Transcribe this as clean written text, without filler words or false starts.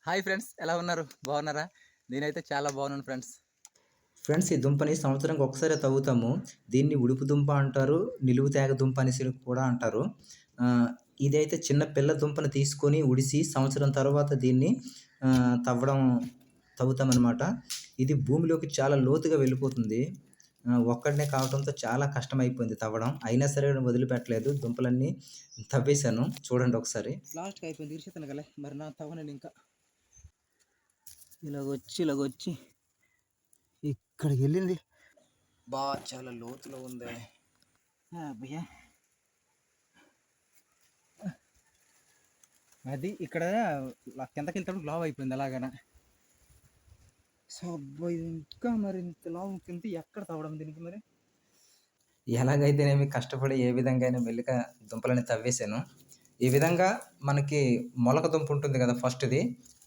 Hi friends, ఎలా ఉన్నారు? బాగున్నారా? నేనైతే చాలా బాగున్నాను ఫ్రెండ్స్. ఫ్రెండ్స్, ఈ దుంపని సంవత్సరానికి ఒకసారే తవ్వుతాము. దీన్ని ఉడుపు దుంప అంటారు. నిలువు తేగ దుంప అనేసి కూడా అంటారు. ఆహ్, ఇదైతే చిన్న పిల్ల దుంపని తీసుకొని ఉడిసి సంవత్సరం తర్వాత దీన్ని తవ్వుతామనమాట. ఇది భూమిలోకి చాలా లోతుగా వెళ్ళిపోతుంది. ఒక్కడినే కావడంతో చాలా కష్టమైపోయింది తవ్వడం. అయినా సరే వదిలిపెట్టలేదు. దుంపలన్నీ తవ్వేశాను. చూడండి ఒకసారి. లాస్ట్‌కి అయిపోయింది. ఇరిసేత్తాను గలే. మరి నా తవ్వనేనింకా. ఇలాగొచ్చి ఇక్కడికెళ్ళింది. చాలా లోతులో ఉందే. అబ్బయ్య! అది ఇక్కడ కిందకెళ్తేప్పుడు లావు అయిపోయింది అలాగన. అబ్బా! ఇది ఇంకా మరి ఇంత లావుకెళ్తే ఎక్కడ తవ్వడం దీనికి మరి? ఎలాగైతేనేమి కష్టపడి ఏ విధంగా అయినా మెల్లిగా దుంపలని తవ్వేశాను. ఈ విధంగా మనకి మొలక దుంప ఉంటుంది కదా ఫస్ట్‌ది.